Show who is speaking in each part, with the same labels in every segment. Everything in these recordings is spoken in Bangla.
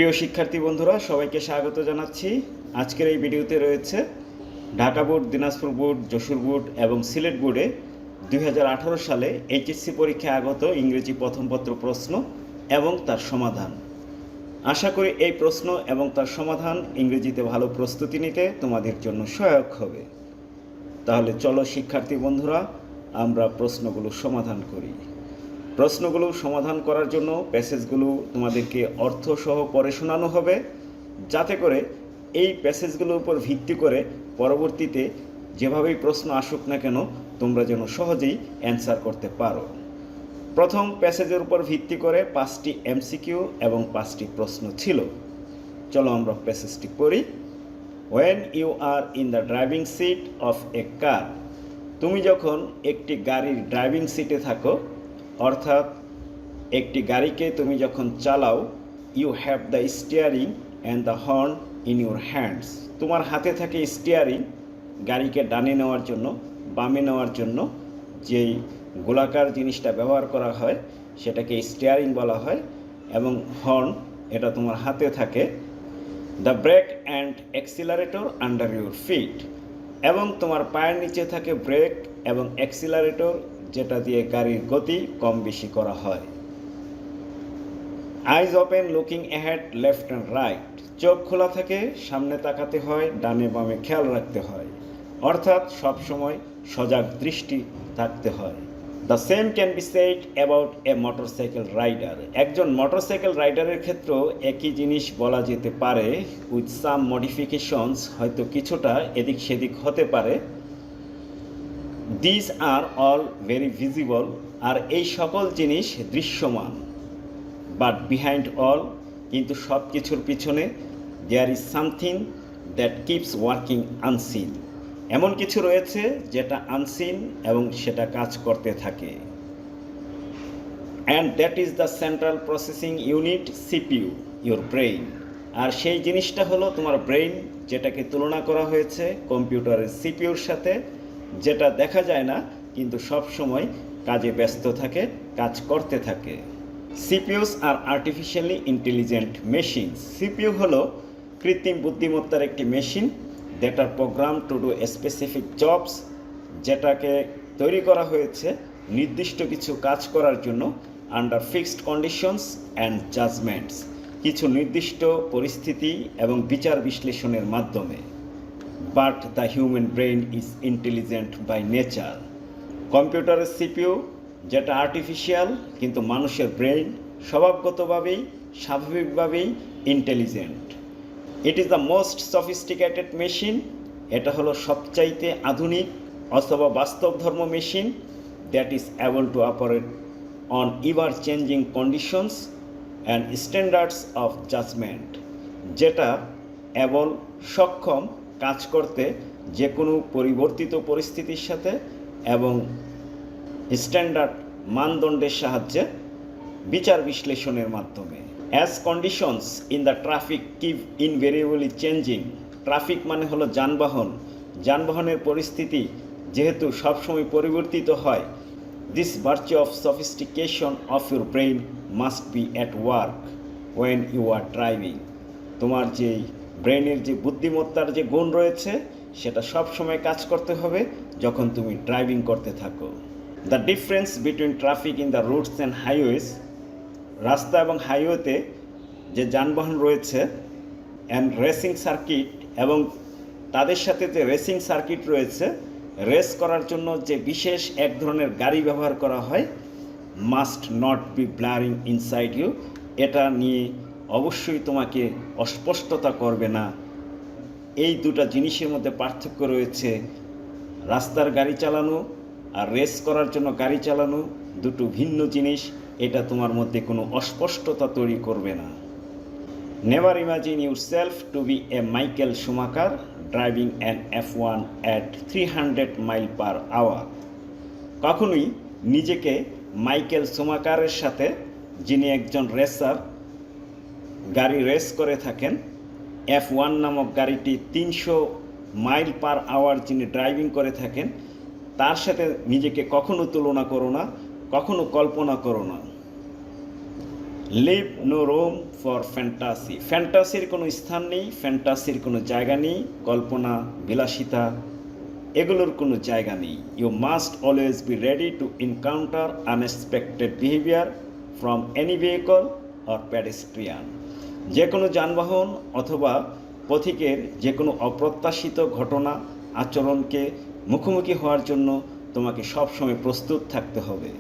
Speaker 1: প্রিয় শিক্ষার্থী বন্ধুরা, সবাইকে স্বাগত জানাচ্ছি। আজকের এই ভিডিওতে রয়েছে Dhaka board, Dinajpur board, Jessore board এবং সিলেট বোর্ডে 2018 সালে এইচএসসি পরীক্ষায় আগত ইংরেজি প্রথম পত্র প্রশ্ন এবং তার সমাধান। আশা করি এই প্রশ্ন এবং তার সমাধান ইংরেজিতে ভালো প্রস্তুতি নিতে তোমাদের জন্য সহায়ক হবে। তাহলে চলো শিক্ষার্থী বন্ধুরা, আমরা প্রশ্নগুলো সমাধান করি। প্রশ্নগুলো সমাধান করার জন্য প্যাসেজগুলো তোমাদেরকে অর্থসহ পড়ে শোনানো হবে, যাতে করে এই প্যাসেজগুলোর উপর ভিত্তি করে পরবর্তীতে যেভাবেই প্রশ্ন আসুক না কেন তোমরা যেন সহজেই অ্যান্সার করতে পারো। প্রথম প্যাসেজের উপর ভিত্তি করে 5টি এমসিকিউ এবং 5টি প্রশ্ন ছিল। চলো আমরা প্যাসেজটি পড়ি। When you are in the driving seat of a car, তুমি যখন একটি গাড়ির ড্রাইভিং সিটে থাকো, অর্থাৎ একটি গাড়িকে তুমি যখন চালাও, you have the steering and the horn in your hands. তোমার হাতে থাকে স্টিয়ারিং, গাড়িকে ডানে নেওয়ার জন্য, বামে নেওয়ার জন্য যেই গোলাকার জিনিসটা ব্যবহার করা হয় সেটাকে স্টিয়ারিং বলা হয়, এবং হর্ন এটা তোমার হাতে থাকে। The brake and accelerator under your feet, এবং তোমার পায়ের নিচে থাকে ব্রেক এবং অ্যাক্সিলারেটর, যেটা দিয়ে গাড়ির গতি কম বেশি করা হয়। আইজ open looking ahead left and right, চোখ খোলা থাকে, সামনে তাকাতে হয়, ডানে বামে খেয়াল রাখতে হয়, অর্থাৎ সবসময় সজাগ দৃষ্টি থাকতে হয়। The same can be said about a motorcycle rider, একজন মোটরসাইকেল রাইডারের ক্ষেত্রেও একই জিনিস বলা যেতে পারে, উইথ সাম মডিফিকেশনস, হয়তো কিছুটা এদিক সেদিক হতে পারে। This are all very visible, আর এই সকল জিনিস দৃশ্যমান। বাট বিহাইন্ড অল, কিন্তু সব কিছুর পিছনে, there is something that keeps working unseen, এমন কিছু রয়েছে যেটা আনসিন এবং সেটা কাজ করতে থাকে। And that is the central processing unit, CPU, your brain, আর সেই জিনিসটা হলো তোমার ব্রেইন, যেটাকে তুলনা করা হয়েছে কম্পিউটারের সিপিইউর সাথে, যেটা দেখা যায় না কিন্তু সব সময় কাজে ব্যস্ত থাকে, কাজ করতে থাকে। CPUs are artificially intelligent machine, CPU হলো কৃত্রিম বুদ্ধিমত্তার একটি machine, that are program to do specific jobs, যেটাকে তৈরি করা হয়েছে নির্দিষ্ট কিছু কাজ করার জন্য, under fixed conditions and judgments, কিছু নির্দিষ্ট পরিস্থিতি এবং বিচার বিশ্লেষণের মাধ্যমে। But the human brain is intelligent by nature, কম্পিউটারের সিপিইউ যেটা আর্টিফিশিয়াল, কিন্তু মানুষের ব্রেইন স্বভাবগতভাবেই স্বাভাবিকভাবেই intelligent. It is the most sophisticated machine, এটা হলো সবচাইতে আধুনিক অথবা বাস্তব ধর্ম machine, that is able to operate on ever changing conditions and standards of judgment, যেটা অ্যাবল, সক্ষম কাজ করতে যে কোনো পরিবর্তিত পরিস্থিতির সাথে এবং স্ট্যান্ডার্ড মানদণ্ডের সাহায্যে বিচার বিশ্লেষণের মাধ্যমে। As conditions in the traffic keep invariably changing, traffic মানে হলো যানবাহন, যানবাহনের পরিস্থিতি যেহেতু সবসময় পরিবর্তিত হয়, this virtue of sophistication of your brain must be at work when you are driving, তোমার যে ব্রেইনের যে বুদ্ধিমত্তার যে গুণ রয়েছে সেটা সবসময় কাজ করতে হবে যখন তুমি ড্রাইভিং করতে থাকো। The difference between traffic in the roots and highways, রাস্তা এবং হাইওয়েতে যে যানবাহন রয়েছে, অ্যান্ড রেসিং সার্কিট, এবং তাদের সাথে যে রেসিং সার্কিট রয়েছে, রেস করার জন্য যে বিশেষ এক ধরনের গাড়ি ব্যবহার করা হয়, must not be blaring inside you, এটা নিয়ে অবশ্যই তোমাকে অস্পষ্টতা করবে না। এই দুটা জিনিসের মধ্যে পার্থক্য রয়েছে, রাস্তার গাড়ি চালানো আর রেস করার জন্য গাড়ি চালানো দুটো ভিন্ন জিনিস, এটা তোমার মধ্যে কোনো অস্পষ্টতা তৈরি করবে না। Never imagine your self to be a Michael Schumacher driving an F1 at 300 mile per hour, কখনোই নিজেকে মাইকেল শুমাকারের সাথে, যিনি একজন রেসার, গাড়ি রেস করে থাকেন, F1 নামক গাড়িটি 300 মাইল পার আওয়ার যিনি ড্রাইভিং করে থাকেন, তার সাথে নিজেকে কখনো তুলনা করো না, কখনো কল্পনা করো না। Leave no room for fantasy. ফ্যান্টাসির কোনো স্থান নেই, ফ্যান্টাসির কোনো জায়গা নেই, কল্পনা বিলাসিতা এগুলোর কোনো জায়গা নেই। You must always be ready to encounter unexpected behaviour from any vehicle or pedestrian. যে কোনো যানবাহন অথবা পথিকের যে কোনো অপ্রত্যাশিত ঘটনা আচরণকে মুখোমুখি হওয়ার জন্য তোমাকে সবসময় প্রস্তুত থাকতে হবে।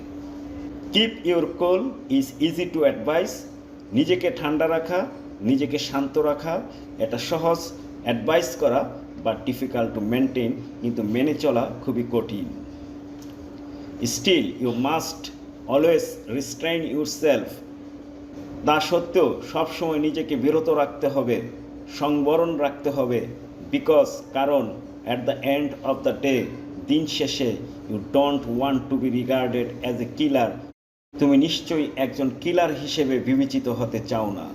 Speaker 1: Keep your cool is easy to advice. নিজেকে ঠান্ডা রাখা, নিজেকে শান্ত রাখা এটা সহজ অ্যাডভাইস করা, বাট ডিফিকাল্ট টু মেনটেন, কিন্তু মেনে চলা খুবই কঠিন। Still you must always restrain your self. তা সত্ত্বেও সবসময় নিজেকে বিরত রাখতে হবে, সংবরণ রাখতে হবে। বিকজ কারণ at the end of the day, দিন শেষে you don't want to be regarded as a killer. তুমি নিশ্চয়ই একজন কিলার হিসেবে বিবেচিত হতে চাও না।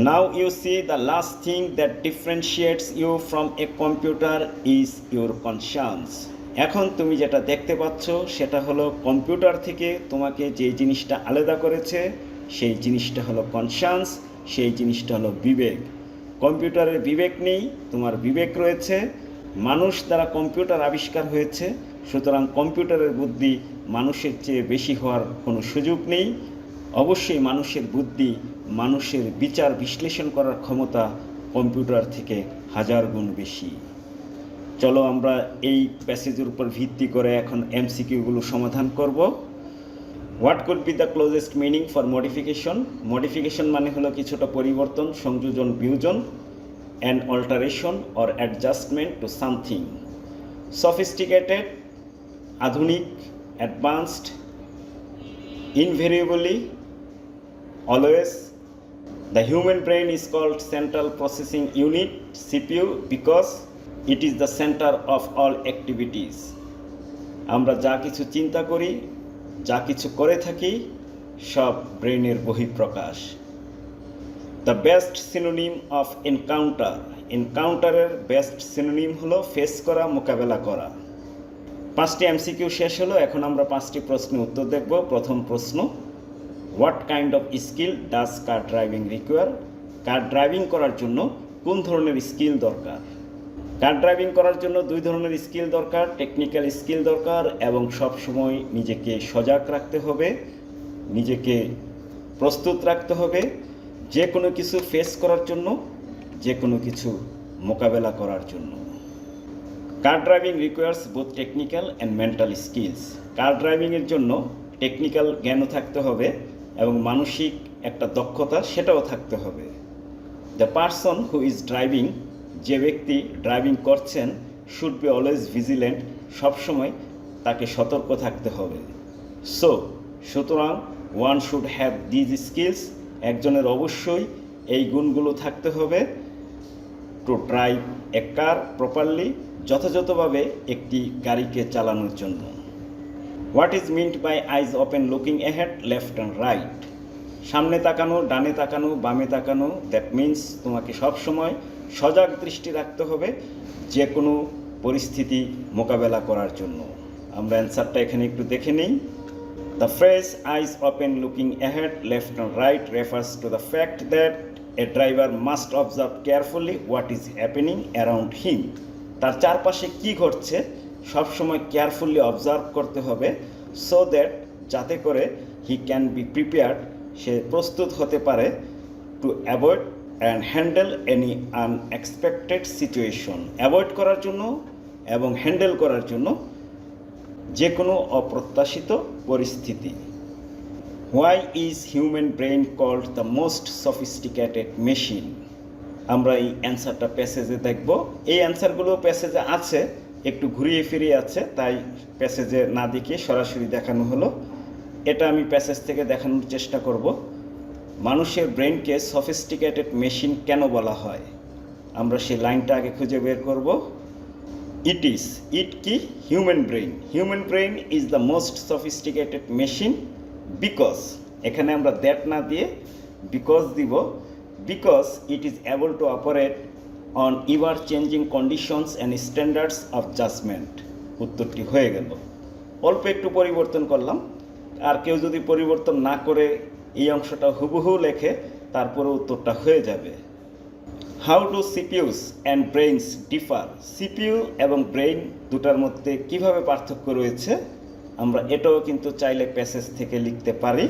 Speaker 1: Now you see the last thing that differentiates you from a computer is your conscience. এখন তুমি যেটা দেখতে পাচ্ছ সেটা হলো কম্পিউটার থেকে তোমাকে যে জিনিসটা আলাদা করেছে সেই জিনিসটা হলো কনসায়েন্স, সেই জিনিসটা হলো বিবেক। কম্পিউটারের বিবেক নেই, তোমার বিবেক রয়েছে। মানুষ দ্বারা কম্পিউটার আবিষ্কার হয়েছে, সুতরাং কম্পিউটারের বুদ্ধি মানুষের চেয়ে বেশি হওয়ার কোনো সুযোগ নেই। অবশ্যই মানুষের বুদ্ধি, মানুষের বিচার বিশ্লেষণ করার ক্ষমতা কম্পিউটার থেকে 1000 গুণ বেশি। চলো আমরা এই প্যাসেজের উপর ভিত্তি করে এখন এমসিকিউগুলো সমাধান করব। What could be the closest meaning for modification? Modification মানে হলো কিছুটা পরিবর্তন, সংযোজন, বিয়োজন। An alteration or adjustment to something. Sophisticated আধুনিক, advanced, invariably, always. The human brain is called Central Processing Unit CPU because it is the center of all activities. আমরা যা কিছু চিন্তা করি, যা কিছু করে থাকি, সব ব্রেনের বহিঃপ্রকাশ। The best synonym of encounter. এনকাউন্টারের বেস্ট সিনোনিম হলো ফেস করা, মোকাবেলা করা। 5টি এমসিকিউ শেষ হলো, এখন আমরা 5টি প্রশ্নের উত্তর দেখব। প্রথম প্রশ্ন, what kind of skill does car driving require? Car driving করার জন্য কোন ধরনের স্কিল দরকার? কার ড্রাইভিং করার জন্য 2 ধরনের স্কিল দরকার, টেকনিক্যাল স্কিল দরকার এবং সবসময় নিজেকে সজাগ রাখতে হবে, নিজেকে প্রস্তুত রাখতে হবে যে কোনো কিছু ফেস করার জন্য, যে কোনো কিছু মোকাবেলা করার জন্য। Car driving requires both technical and mental skills. Car ড্রাইভিংয়ের জন্য টেকনিক্যাল জ্ঞানও থাকতে হবে এবং মানসিক একটা দক্ষতা সেটাও থাকতে হবে। The person who is driving, যে ব্যক্তি ড্রাইভিং করছেন, শুড বি অলওয়েজ ভিজিলেন্ট, সবসময় তাকে সতর্ক থাকতে হবে। সুতরাং one should have these skills, একজনের অবশ্যই এই গুণগুলো থাকতে হবে to drive a car properly, যথাযথভাবে একটি গাড়িকে চালানোর জন্য। What is meant by eyes open looking ahead, left and right? সামনে তাকানো, ডানে তাকানো, বামে তাকানো, দ্যাট মিন্স তোমাকে সবসময় সজাগ দৃষ্টি রাখতে হবে যে কোনো পরিস্থিতি মোকাবেলা করার জন্য। আমরা অ্যান্সারটা এখানে একটু দেখে নিই। The phrase eyes open looking ahead, left and right refers to the fact that a driver must observe carefully what is happening around him. তার চারপাশে কি ঘটছে সবসময় কেয়ারফুলি অবজার্ভ করতে হবে, সো দ্যাট যাতে করে হি ক্যান বি প্রিপেয়ার্ড, সে প্রস্তুত হতে পারে, to avoid and handle any unexpected situation, avoid করার জন্য এবং হ্যান্ডেল করার জন্য যে কোনো অপ্রত্যাশিত পরিস্থিতি। Why is human brain called the most sophisticated machine? আমরা এই অ্যান্সারটা প্যাসেজে দেখব। এই অ্যান্সারগুলো প্যাসেজে আছে, একটু ঘুরিয়ে ফিরিয়ে আছে, তাই প্যাসেজে না দেখিয়ে সরাসরি দেখানো হলো। এটা আমি প্যাসেজ থেকে দেখানোর চেষ্টা করব। মানুষের ব্রেনকে সফিস্টিকেটেড মেশিন কেন বলা হয়, আমরা সেই লাইনটা আগে খুঁজে বের করব। ইট কি human brain is the most sophisticated machine because, এখানে আমরা দ্যাট না দিয়ে বিকজ দিব, because it is able to operate on ever changing conditions and standards of judgment. উত্তরটি হয়ে গেল। অল্প একটু পরিবর্তন করলাম, আর কেউ যদি পরিবর্তন না করে এই অংশটা হুবহু লেখে, তারপরে উত্তরটা হয়ে যাবে। How do CPUs and brains differ? CPU এবং ব্রেইন দুটার মধ্যে কিভাবে পার্থক্য রয়েছে আমরা এটাও কিন্তু চাইলে প্যাসেজ থেকে লিখতে পারি।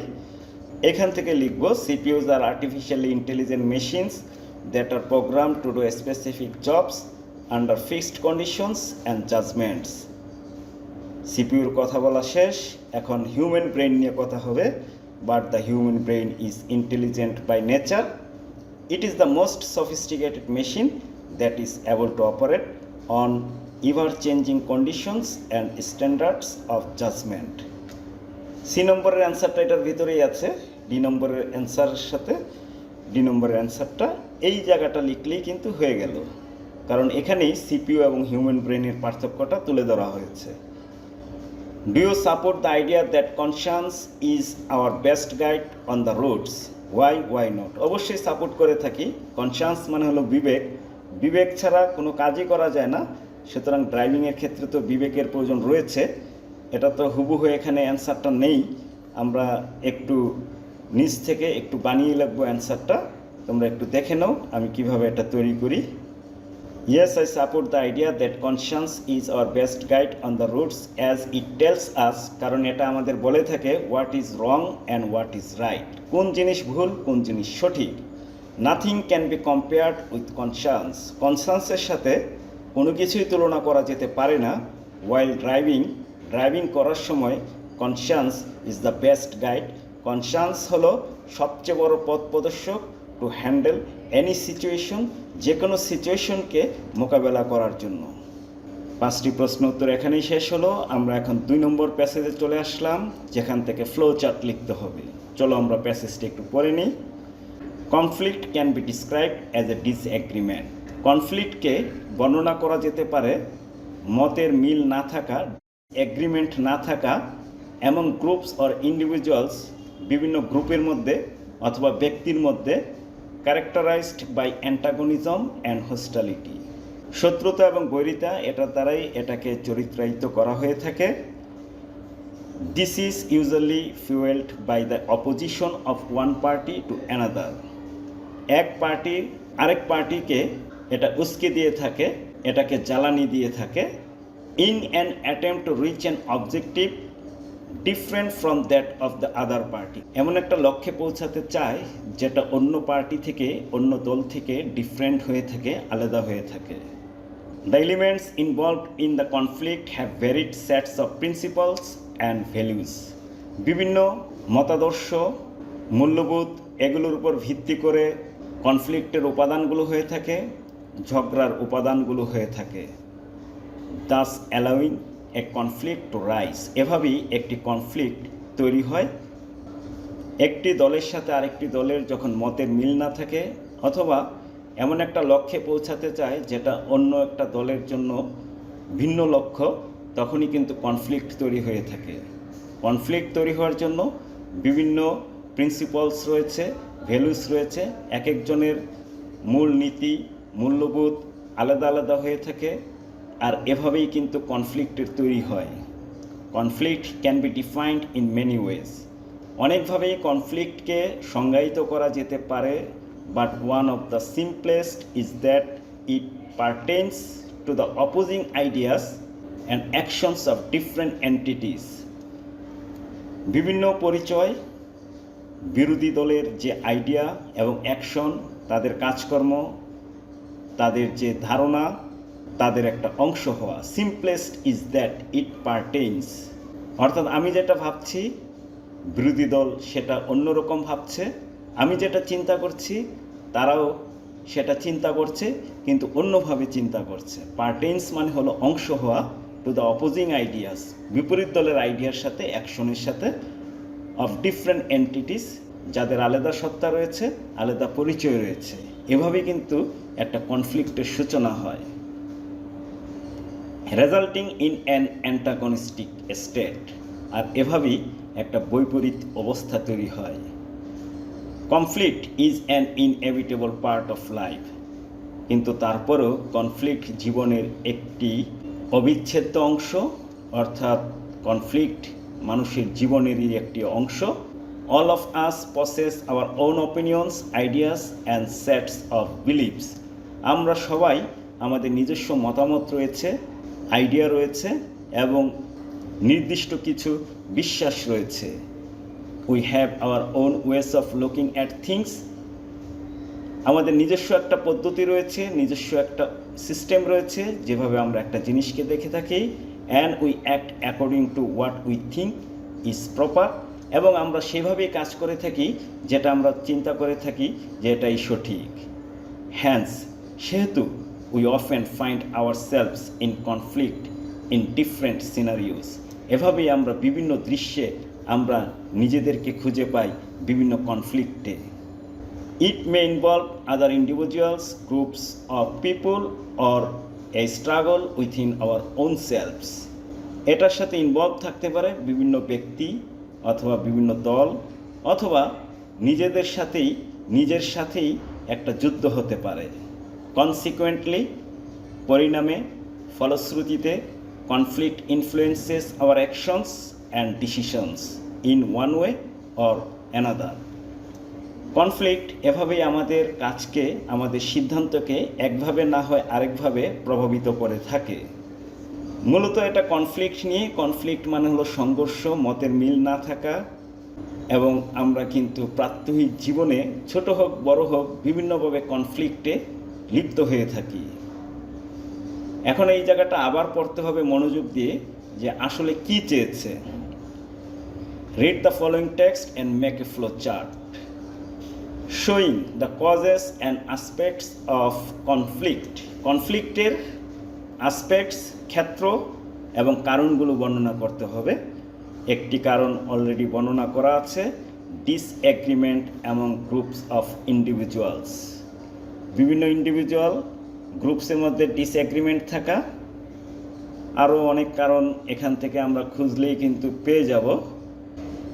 Speaker 1: এখান থেকে লিখব, CPUs are artificially intelligent machines that are program to do specific jobs under fixed conditions and judgements. সিপিইউর কথা বলা শেষ, এখন হিউম্যান ব্রেইন নিয়ে কথা হবে। But the human brain is intelligent by nature. It is the most sophisticated machine that is able to operate on ever-changing conditions and standards of judgment. C নম্বরের অ্যান্সারটা এটার ভিতরেই আছে, ডি নম্বরের অ্যান্সারের সাথে ডি নম্বরের অ্যান্সারটা এই জায়গাটা লিখলেই কিন্তু হয়ে গেল, কারণ এখানেই সিপিইউ এবং হিউম্যান ব্রেনের পার্থক্যটা তুলে ধরা হয়েছে। Do you support the idea that conscience is our best guide on the roads? Why not? অবশ্যই সাপোর্ট করে থাকি। কনসায়েন্স মানে হলো বিবেক, বিবেক ছাড়া কোনো কাজই করা যায় না, সুতরাং ড্রাইভিংয়ের ক্ষেত্রে তো বিবেকের প্রয়োজন রয়েছে। এটা তো হুবহু এখানে অ্যান্সারটা নেই, আমরা একটু নিচ থেকে একটু বানিয়ে লিখবো অ্যান্সারটা, তোমরা একটু দেখে নাও আমি কিভাবে এটা তৈরি করি। Yes, I support the idea that conscience is our best guide on the roads as it tells us, কারণ এটা আমাদের বলে থাকে what is wrong and what is right, কোন জিনিস ভুল কোন জিনিস সঠিক। Nothing can be compared with conscience, কনসায়েন্সের সাথে কোনো কিছুই তুলনা করা যেতে পারে না। while ড্রাইভিং করার সময় conscience is the best guide, conscience হলো সবচেয়ে বড় পথ প্রদর্শক টু হ্যান্ডেল এনি সিচুয়েশন, যে কোনো সিচুয়েশনকে মোকাবেলা করার জন্য। 5টি প্রশ্ন উত্তর এখানেই শেষ হলো। আমরা এখন 2 নম্বর প্যাসেজে চলে আসলাম, যেখান থেকে ফ্লো চার্ট লিখতে হবে। চলো আমরা প্যাসেজটি একটু পড়ে নিই। Conflict can be described as a disagreement, কনফ্লিক্টকে বর্ণনা করা যেতে পারে মতের মিল না থাকা, এগ্রিমেন্ট না থাকা, এমন গ্রুপস অর ইন্ডিভিজুয়ালস, বিভিন্ন গ্রুপের মধ্যে অথবা ব্যক্তির মধ্যে, ক্যারেক্টারাইজড বাই অ্যান্টাগনিজম অ্যান্ড হোস্টালিটি, শত্রুতা এবং বৈরিতা, এটার দ্বারাই এটাকে চরিত্রায়িত করা হয়ে থাকে। This is usually fuelled by the opposition of one party to another, এক পার্টি আরেক পার্টিকে এটা উস্কে দিয়ে থাকে, এটাকে জ্বালানি দিয়ে থাকে। In an attempt to reach an objective different from that of the other party, এমন একটা লক্ষ্যে পৌঁছাতে চায় যেটা অন্য পার্টি থেকে অন্য দল থেকে ডিফারেন্ট হয়ে থাকে, আলাদা হয়ে থাকে। The elements involved in the conflict have varied sets of principles and values, বিভিন্ন মতাদর্শ মূল্যবোধ এগুলোর উপর ভিত্তি করে কনফ্লিক্টের উপাদানগুলো হয়ে থাকে, ঝগড়ার উপাদানগুলো হয়ে থাকে। Das allowing A conflict to rise, এভাবেই একটি কনফ্লিক্ট তৈরি হয়। একটি দলের সাথে আরেকটি দলের যখন মতের মিল না থাকে, অথবা এমন একটা লক্ষ্যে পৌঁছাতে চায় যেটা অন্য একটা দলের জন্য ভিন্ন লক্ষ্য, তখনই কিন্তু কনফ্লিক্ট তৈরি হয়ে থাকে। কনফ্লিক্ট তৈরি হওয়ার জন্য বিভিন্ন প্রিন্সিপালস রয়েছে, ভ্যালুস রয়েছে, এক একজনের মূল নীতি মূল্যবোধ আলাদা আলাদা হয়ে থাকে, আর এভাবেই কিন্তু কনফ্লিক্টের তৈরি হয়। Conflict can be defined in many ways, অনেকভাবেই কনফ্লিক্টকে সংজ্ঞায়িত করা যেতে পারে, but one of the simplest is that it pertains to the opposing ideas and actions of different entities, বিভিন্ন পরিচয়, বিরোধী দলের যে আইডিয়া এবং অ্যাকশন, তাদের কাজকর্ম, তাদের যে ধারণা, তাদের একটা অংশ হওয়া। সিম্পলেস্ট ইজ দ্যাট ইট পারটেইনস, অর্থাৎ আমি যেটা ভাবছি বিরোধী দল সেটা অন্যরকম ভাবছে, আমি যেটা চিন্তা করছি তারাও সেটা চিন্তা করছে কিন্তু অন্যভাবে চিন্তা করছে। পারটেইনস মানে হলো অংশ হওয়া টু দ্য অপোজিং আইডিয়াস, বিপরীত দলের আইডিয়ার সাথে অ্যাকশনের সাথে, অফ ডিফারেন্ট এন্টিটিস, যাদের আলাদা সত্তা রয়েছে আলাদা পরিচয় রয়েছে। এভাবে কিন্তু একটা কনফ্লিক্টের সূচনা হয়, resulting in an antagonistic state, আর এভাবেই একটা বৈপরীত অবস্থা তৈরি হয়। Conflict is an inevitable part of life, কিন্তু তারপরেও কনফ্লিক্ট জীবনের একটি অবিচ্ছেদ্য অংশ, অর্থাৎ কনফ্লিক্ট মানুষের জীবনেরই একটি অংশ। All of us possess our own opinions, ideas and sets of beliefs. আমরা সবাই আমাদের নিজস্ব মতামত রয়েছে, আইডিয়া রয়েছে এবং নির্দিষ্ট কিছু বিশ্বাস রয়েছে। We have our own ways of looking at things. আমাদের নিজস্ব একটা পদ্ধতি রয়েছে, নিজস্ব একটা সিস্টেম রয়েছে যেভাবে আমরা একটা জিনিসকে দেখে থাকি, and we act according to what we think is proper. এবং আমরা সেভাবেই কাজ করে থাকি যেটা আমরা চিন্তা করে থাকি যে এটাই সঠিক। Hence, সেহেতু we often find ourselves in conflict in different scenarios. এভাবেই আমরা বিভিন্ন দৃশ্যে আমরা নিজেদেরকে খুঁজে পাই বিভিন্ন কনফ্লিক্টে। It may involve other individuals, groups of people or a struggle within our own selves. এটার সাথে ইনভলভ থাকতে পারে বিভিন্ন ব্যক্তি অথবা বিভিন্ন দল অথবা নিজের সাথেই একটা যুদ্ধ হতে পারে। কনসিকুয়েন্টলি, পরিণামে, ফলশ্রুতিতে, conflict influences our actions and decisions in one way or another. Conflict এভাবেই আমাদের কাজকে, আমাদের সিদ্ধান্তকে একভাবে না হয় আরেকভাবে প্রভাবিত করে থাকে। মূলত এটা কনফ্লিক্ট নিয়ে, কনফ্লিক্ট মানে হলো সংঘর্ষ, মতের মিল না থাকা, এবং আমরা কিন্তু প্রাত্যহিক জীবনে ছোট হোক বড় হোক বিভিন্নভাবে কনফ্লিক্টে লিপ্ত হয়ে থাকি। এখন এই জায়গাটা আবার পড়তে হবে মনোযোগ দিয়ে যে আসলে কি চেয়েছে। Read the following text and make a flow chart showing the causes and aspects of conflict. কনফ্লিক্টের অ্যাসপেক্টস, ক্ষেত্র এবং কারণগুলো বর্ণনা করতে হবে। একটি কারণ অলরেডি বর্ণনা করা আছে, disagreement among groups of individuals. বিভিন্ন ইন্ডিভিজুয়াল গ্রুপসের মধ্যে ডিসএগ্রিমেন্ট থাকা। আরও অনেক কারণ এখান থেকে আমরা খুঁজলেই কিন্তু পেয়ে যাব।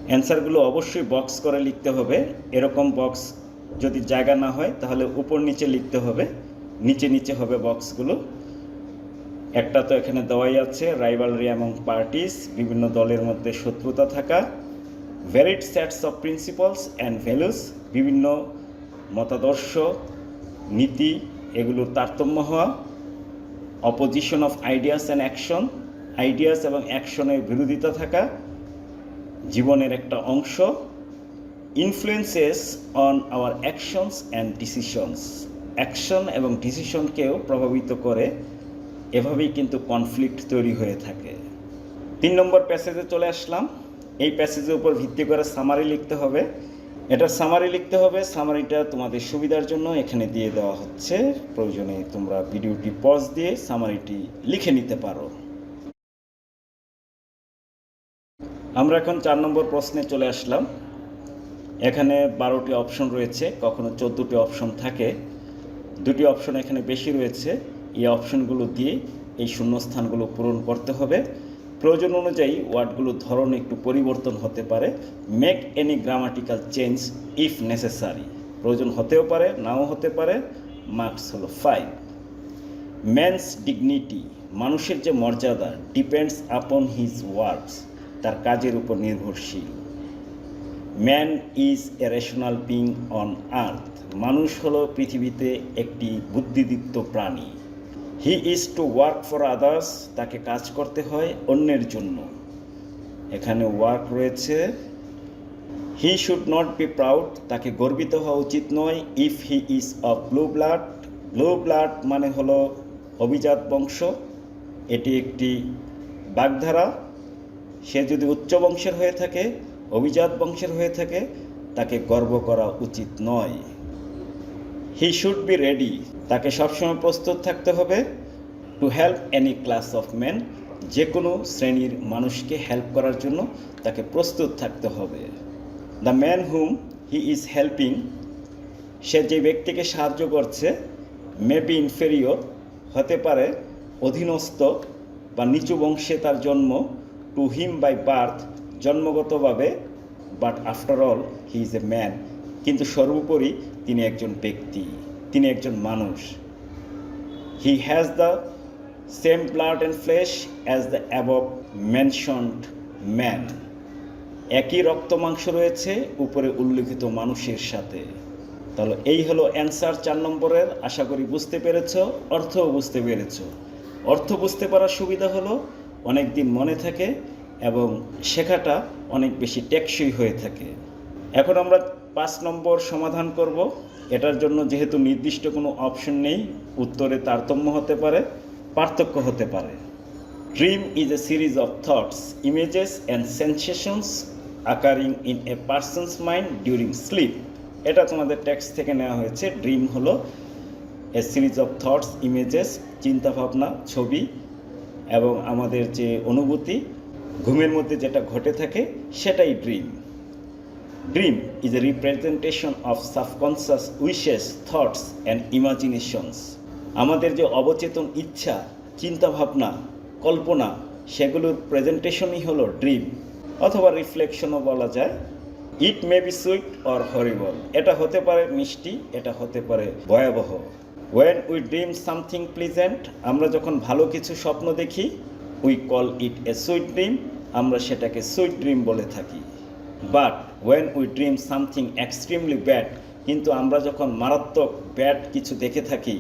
Speaker 1: অ্যান্সারগুলো অবশ্যই বক্স করে লিখতে হবে। এরকম বক্স যদি জায়গা না হয় তাহলে উপর নিচে লিখতে হবে, নিচে নিচে হবে বক্সগুলো। একটা তো এখানে দেওয়াই আছে, রাইভালরি অ্যামং পার্টিস, বিভিন্ন দলের মধ্যে শত্রুতা থাকা। Varied sets of principles and values, বিভিন্ন মতাদর্শ, নীতি এগুলোর তারতম্য হওয়া। Opposition of ideas and action, ideas এবং অ্যাকশনের বিরোধিতা থাকা জীবনের একটা অংশ। Influences on our actions and decisions, action এবং ডিসিশনকেও প্রভাবিত করে। এভাবেই কিন্তু কনফ্লিক্ট তৈরি হয়ে থাকে। 3 নম্বর প্যাসেজে চলে আসলাম। এই প্যাসেজের উপর ভিত্তি করে সামারি লিখতে হবে। এটা সামারি লিখতে হবে। সামারিটা তোমাদের সুবিধার জন্য এখানে দিয়ে দেওয়া হচ্ছে, প্রয়োজনে তোমরা ভিডিওটি পজ দিয়ে সামারিটি লিখে নিতে পারো। আমরা এখন 4 নম্বর প্রশ্নে চলে আসলাম। এখানে 12টি অপশন রয়েছে, কখনো 14টি অপশন থাকে। 2টি অপশন এখানে বেশি রয়েছে। এই অপশনগুলো দিয়ে এই শূন্যস্থানগুলো পূরণ করতে হবে। প্রয়োজন অনুযায়ী ওয়ার্ডগুলোর ধরন একটু পরিবর্তন হতে পারে। Make any grammatical change if necessary, প্রয়োজন হতেও পারে নাও হতে পারে। মার্কস হলো 5। ম্যানস ডিগনিটি, মানুষের যে মর্যাদা, ডিপেন্ডস আপন হিজ ওয়ার্কস, তার কাজের উপর নির্ভরশীল। Man is a rational being on earth, মানুষ হলো পৃথিবীতে একটি বুদ্ধিদীপ্ত প্রাণী। He is to work for others, তাকে কাজ করতে হয় অন্যের জন্য। এখানে ওয়ার্ক রয়েছে। He should not be proud, তাকে গর্বিত হওয়া উচিত নয়। If he is of blue blood, blue blood মানে হলো অভিজাত বংশ, এটি একটি বাগধারা। সে যদি উচ্চ বংশের হয়ে থাকে, অভিজাত বংশের হয়ে থাকে, তাকে গর্ব করা উচিত নয়। হি শুড বি রেডি, তাকে সবসময় প্রস্তুত থাকতে হবে। To help any class of man, যে কোনো শ্রেণীর মানুষকে হেল্প করার জন্য তাকে প্রস্তুত থাকতে হবে। The man whom he is helping, সে যে ব্যক্তিকে সাহায্য করছে, মে বি ইনফেরিয়র, হতে পারে অধীনস্থ বা নিচু বংশে তার জন্ম। টু হিম বাই বার্থ, জন্মগতভাবে। But after all he is a man, কিন্তু সর্বোপরি তিনি একজন ব্যক্তি, তিনি একজন মানুষ। He has the same blood and flesh as the above mentioned man, একই রক্ত মাংস রয়েছে উপরে উল্লেখিত মানুষের সাথে। তাহলে এই হলো অ্যান্সার 4 নম্বরের। আশা করি বুঝতে পেরেছ, অর্থও বুঝতে পেরেছ। অর্থ বুঝতে পারার সুবিধা হলো অনেক দিন মনে থাকে এবং শেখাটা অনেক বেশি টেকসই হয়ে থাকে। এখন আমরা 5 নম্বর সমাধান করব। এটার জন্য যেহেতু নির্দিষ্ট কোনো অপশন নেই, উত্তরে তারতম্য হতে পারে, পার্থক্য হতে পারে। Dream is a series of thoughts, images and সেন্সেশনস occurring in a person's mind during sleep. এটা তোমাদের টেক্সট থেকে নেওয়া হয়েছে। ড্রিম হলো এ সিরিজ অফ থটস, ইমেজেস, চিন্তাভাবনা, ছবি এবং আমাদের যে অনুভূতি ঘুমের মধ্যে যেটা ঘটে থাকে সেটাই dream. Dream is a representation of subconscious wishes, thoughts and imaginations. আমাদের যে অবচেতন ইচ্ছা, চিন্তাভাবনা, কল্পনা, সেগুলোর প্রেজেন্টেশনই হলো ড্রিম, অথবা রিফ্লেকশনও বলা যায়। It may be sweet or horrible, এটা হতে পারে মিষ্টি, এটা হতে পারে ভয়াবহ। When we dream something pleasant, আমরা যখন ভালো কিছু স্বপ্ন দেখি, we call it a sweet dream, আমরা সেটাকে সুইট ড্রিম বলে থাকি। But when we dream something extremely bad, কিন্তু আমরা যখন মারাত্মক ব্যাড কিছু দেখে থাকি,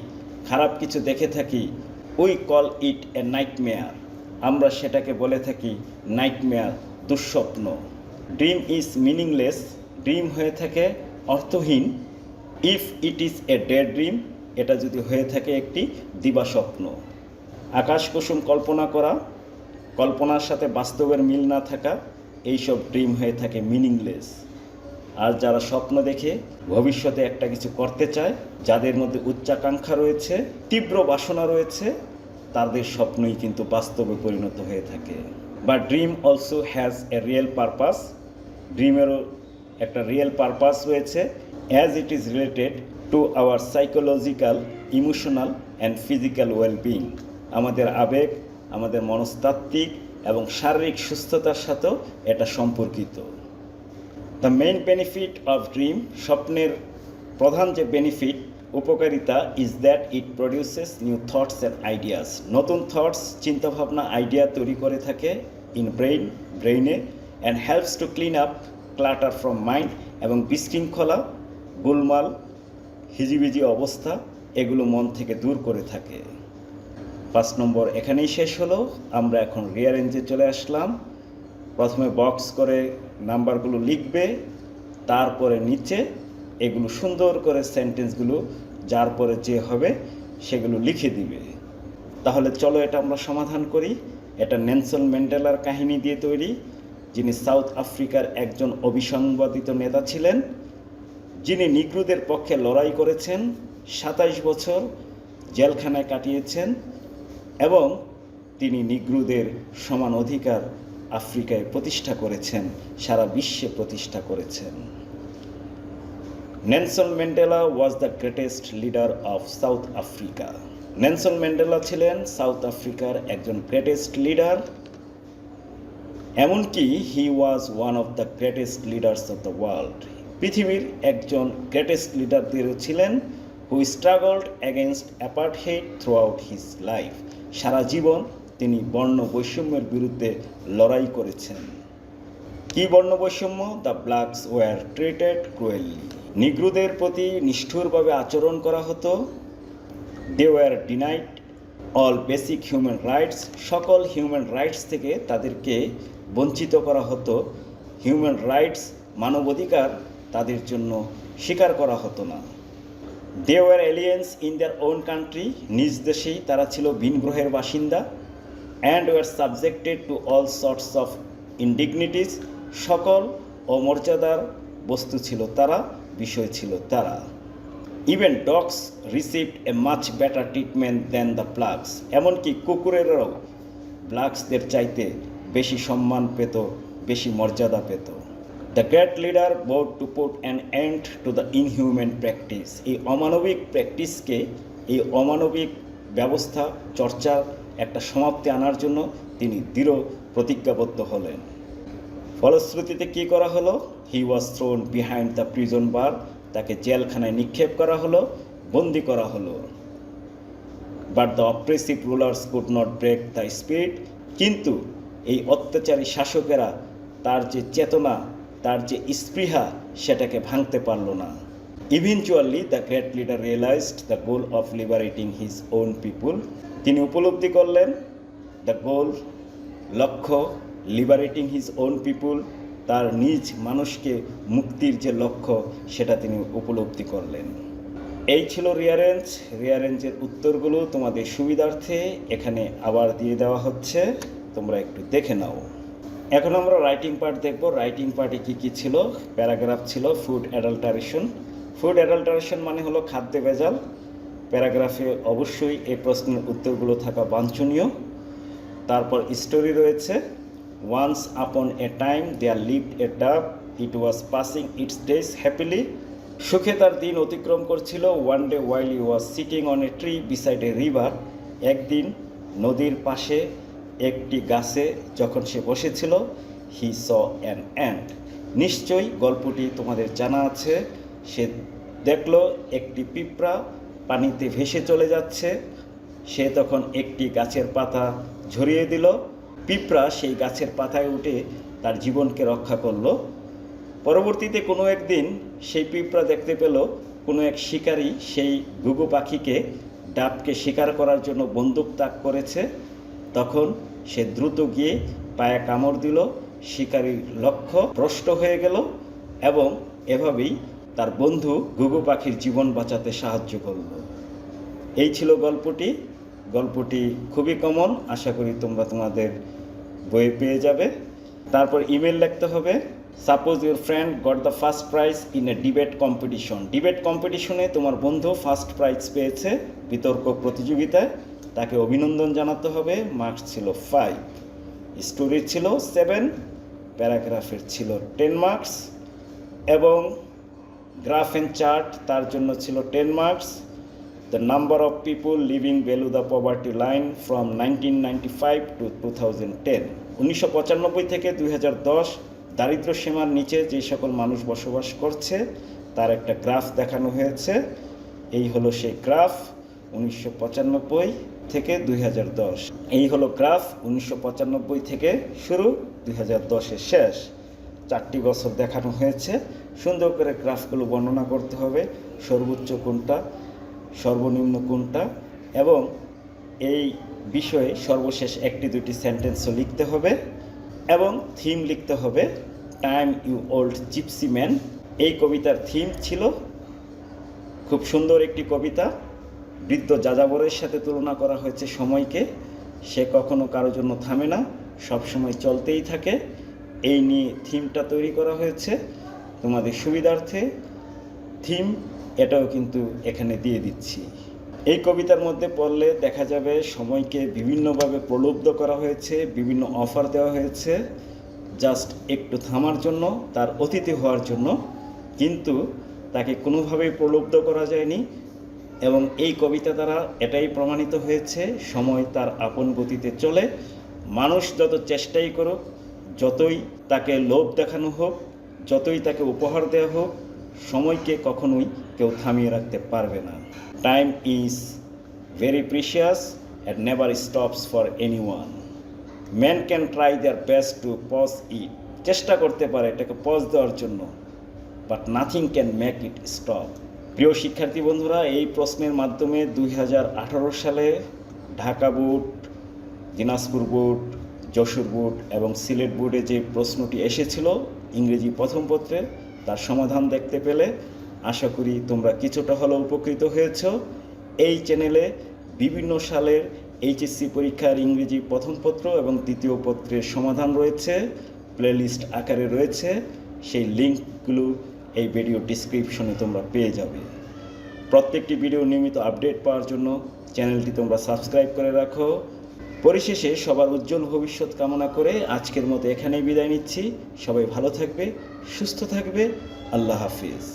Speaker 1: খারাপ কিছু দেখে থাকি, we call it A nightmare, আমরা সেটাকে বলে থাকি নাইটমেয়ার, দুঃস্বপ্ন। ড্রিম ইজ মিনিংলেস, ড্রিম হয়ে থাকে অর্থহীন। If it is a day dream, এটা যদি হয়ে থাকে একটি দিবাস্বপ্ন। আকাশ কুসুম কল্পনা করা, কল্পনার সাথে বাস্তবের মিল না থাকা, এইসব ড্রিম হয়ে থাকে মিনিংলেস। আর যারা স্বপ্ন দেখে ভবিষ্যতে একটা কিছু করতে চায়, যাদের মধ্যে উচ্চাকাঙ্ক্ষা রয়েছে, তীব্র বাসনা রয়েছে, তাদের স্বপ্নই কিন্তু বাস্তবে পরিণত হয়ে থাকে। বা dream also has a real purpose, ড্রিমেরও একটা রিয়েল পারপাস রয়েছে, as it is related to our psychological, emotional and physical wellbeing. আমাদের আবেগ, আমাদের মনস্তাত্ত্বিক এবং শারীরিক সুস্থতার সাথেও এটা সম্পর্কিত। The main benefit of dream, স্বপ্নের প্রধান যে বেনিফিট, উপকারিতা, is that it produces new thoughts and ideas. নতুন থটস, চিন্তাভাবনা, আইডিয়া তৈরি করে থাকে ইন ব্রেইনে, and helps to clean up clutter from mind, এবং বিশৃঙ্খলা, গোলমাল, হিজিবিজি অবস্থা, এগুলো মন থেকে দূর করে থাকে। 5 নম্বর এখানেই শেষ হলো। আমরা এখন রিয়ারেঞ্জে চলে আসলাম। প্রথমে বক্স করে নাম্বারগুলো লিখবে, তারপরে নিচে এগুলো সুন্দর করে সেন্টেন্সগুলো যার পরে যে হবে সেগুলো লিখে দিবে। তাহলে চলো এটা আমরা সমাধান করি। এটা নেলসন ম্যান্ডেলার কাহিনী দিয়ে তৈরি, যিনি সাউথ আফ্রিকার একজন অবিসংবাদিত নেতা ছিলেন, যিনি নিগ্রোদের পক্ষে লড়াই করেছেন, 27 বছর জেলখানায় কাটিয়েছেন এবং তিনি নিগ্রোদের সমান অধিকার আফ্রিকায় প্রতিষ্ঠা করেছেন, সারা বিশ্বে প্রতিষ্ঠা করেছেন। Nelson Mandela was the greatest leader of South Africa. Nelson Mandela ছিলেন সাউথ আফ্রিকার একজন গ্রেটেস্ট লিডার। এমনকি he was one of the greatest leaders of the world. পৃথিবীর একজন গ্রেটেস্ট লিডারদেরও ছিলেন, who struggled against apartheid throughout his life. সারা জীবন তিনি বর্ণ বৈষম্যের বিরুদ্ধে লড়াই করেছেন। কি বর্ণ বৈষম্য? The blacks were treated cruelly, নিগ্রোদের প্রতি নিষ্ঠুরভাবে আচরণ করা হতো। They were denied all basic human rights, সকল হিউম্যান রাইটস থেকে তাদেরকে বঞ্চিত করা হতো। হিউম্যান রাইটস, মানবাধিকার তাদের জন্য স্বীকার করা হতো না। They were aliens in their own country, নিজ দেশেই তারা ছিল ভিন গ্রহের বাসিন্দা। And were subjected to all sorts of indignities, সকল অমর্যাদার বস্তু ছিল তারা, বিষয় ছিল তারা। Even dogs received a much better treatment than the blacks, এমনকি কুকুরেরাও ব্ল্যাকসদের চাইতে বেশি সম্মান পেত, বেশি মর্যাদা পেত। The great leader vowed to put an end to the inhuman practice, এই অমানবিক প্র্যাকটিসকে, এই অমানবিক ব্যবস্থা চর্চার একটা সমাপ্তি আনার জন্য তিনি দৃঢ় প্রতিজ্ঞাবদ্ধ হলেন। ফলশ্রুতিতে কী করা হলো? He was thrown behind the prison bar, তাকে জেলখানায় নিক্ষেপ করা হলো, বন্দি করা হলো। But the oppressive rulers could not break the spirit, কিন্তু এই অত্যাচারী শাসকেরা তার যে চেতনা, তার যে স্পৃহা, সেটাকে ভাঙতে পারল না। Eventually the great leader realised the goal of liberating his own people. তিনি উপলব্ধি করলেন দ্য গোল, লক্ষ্য, লিবারেটিং হিজ ওন পিপুল, তার নিজ মানুষকে মুক্তির যে লক্ষ্য, সেটা তিনি উপলব্ধি করলেন। এই ছিল রিয়ারেঞ্জ। রিয়ারেঞ্জের উত্তরগুলো তোমাদের সুবিধার্থে এখানে আবার দিয়ে দেওয়া হচ্ছে, তোমরা একটু দেখে নাও। এখন আমরা রাইটিং পার্ট দেখব। রাইটিং পার্টে কী কী ছিল? প্যারাগ্রাফ ছিল ফুড অ্যাডাল্টারেশন। ফুড অ্যাডাল্টারেশন মানে হলো খাদ্যে ভেজাল। প্যারাগ্রাফে অবশ্যই এই প্রশ্নের উত্তরগুলো থাকা বাঞ্ছনীয়। তারপর স্টোরি রয়েছে। Once upon A time there lived a dove, it was passing its days happily. সুখে তার দিন অতিক্রম করছিল। One day while he was sitting on a tree beside a river. একদিন নদীর পাশে একটি গাছে যখন সে বসেছিল, হি স অ্যান অ্যান্ট। নিশ্চয়ই গল্পটি তোমাদের জানা আছে। সে দেখল একটি পিঁপড়া পানিতে ভেসে চলে যাচ্ছে। সে তখন একটি গাছের পাতা ঝরিয়ে দিল। পিঁপড়া সেই গাছের পাতায় উঠে তার জীবনকে রক্ষা করল। পরবর্তীতে কোনো একদিন সেই পিঁপড়া দেখতে পেল কোনো এক শিকারী সেই ঘুঘু পাখিকে, ডাবকে শিকার করার জন্য বন্দুক তাক করেছে। তখন সে দ্রুত গিয়ে পায়ে কামড় দিল। শিকারীর লক্ষ্য ভ্রষ্ট হয়ে গেল এবং এভাবেই তার বন্ধু ঘুঘু পাখির জীবন বাঁচাতে সাহায্য করল। এই ছিল গল্পটি। গল্পটি খুবই কমন, আশা করি তোমরা তোমাদের বইয়ে পেয়ে যাবে। তারপর ইমেল লিখতে হবে। Suppose your friend got the first prize in a debate competition. Debate কম্পিটিশনে তোমার বন্ধু ফার্স্ট প্রাইজ পেয়েছে বিতর্ক প্রতিযোগিতায়, তাকে অভিনন্দন জানাতে হবে। মার্কস ছিল 5, স্টোরির ছিল 7, প্যারাগ্রাফের ছিল 10 মার্কস এবং গ্রাফ অ্যান্ড চার্ট তার জন্য ছিল 10 marks. The number of people living below the poverty line from 1995 to 2010। 1995 থেকে 2010 দারিদ্র সীমার নিচে যে সকল মানুষ বসবাস করছে তার একটা গ্রাফ দেখানো হয়েছে। এই হলো সেই গ্রাফ 1995 থেকে 2010। এই হলো গ্রাফ 1995 থেকে শুরু, 2010-এর শেষ। 4টি বছর দেখানো হয়েছে। সুন্দর করে গ্রাফগুলো বর্ণনা করতে হবে, সর্বোচ্চ কোনটা, সর্বনিম্ন কোনটা, এবং এই বিষয়ে সর্বশেষ 1-2টি সেন্টেন্সও লিখতে হবে এবং থিম লিখতে হবে। Time you old gipsy man, এই কবিতার থিম ছিল। খুব সুন্দর একটি কবিতা। বৃদ্ধ যাযাবরের সাথে তুলনা করা হয়েছে সময়কে। সে কখনো কারো জন্য থামে না, সবসময় চলতেই থাকে। এই নিয়ে থিমটা তৈরি করা হয়েছে তোমাদের সুবিধার্থে। থিম এটাও কিন্তু এখানে দিয়ে দিচ্ছি। এই কবিতার মধ্যে পড়লে দেখা যাবে সময়কে বিভিন্নভাবে প্রলুব্ধ করা হয়েছে, বিভিন্ন অফার দেওয়া হয়েছে জাস্ট একটু থামার জন্য, তার অতিথি হওয়ার জন্য, কিন্তু তাকে কোনোভাবেই প্রলুব্ধ করা যায়নি। এবং এই কবিতা দ্বারা এটাই প্রমাণিত হয়েছে সময় তার আপন গতিতে চলে। মানুষ যত চেষ্টাই করুক, যতই তাকে লোভ দেখানো হোক, যতই তাকে উপহার দেওয়া হোক, সময়কে কখনোই কেউ থামিয়ে রাখতে পারবে না। Time is very precious and never stops for anyone. Man can try their best to pause it, চেষ্টা করতে পারে এটাকে পজ দেওয়ার জন্য, but nothing can make it stop. প্রিয় শিক্ষার্থী বন্ধুরা, এই প্রশ্নের মাধ্যমে 2018 সালে Dhaka board, Dinajpur board, Jessore board এবং সিলেট বোর্ডে যে প্রশ্নটি এসেছিল ইংরেজি প্রথম পত্রে, তার সমাধান দেখতে পেলে আশা করি তোমরা কিছুটা হলেও উপকৃত হয়েছ। এই চ্যানেলে বিভিন্ন সালের এইচএসসি পরীক্ষার ইংরেজি প্রথম পত্র এবং দ্বিতীয় পত্রের সমাধান রয়েছে, প্লেলিস্ট আকারে রয়েছে। সেই লিঙ্কগুলো এই ভিডিও ডিসক্রিপশনে তোমরা পেয়ে যাবে। প্রত্যেকটি ভিডিও নিয়মিত আপডেট পাওয়ার জন্য চ্যানেলটি তোমরা সাবস্ক্রাইব করে রাখো। পরিশেষে সবার উজ্জ্বল ভবিষ্যৎ কামনা করে আজকের মতো এখানেই বিদায় নিচ্ছি। সবাই ভালো থাকবে, সুস্থ থাকবে। আল্লাহ হাফিজ।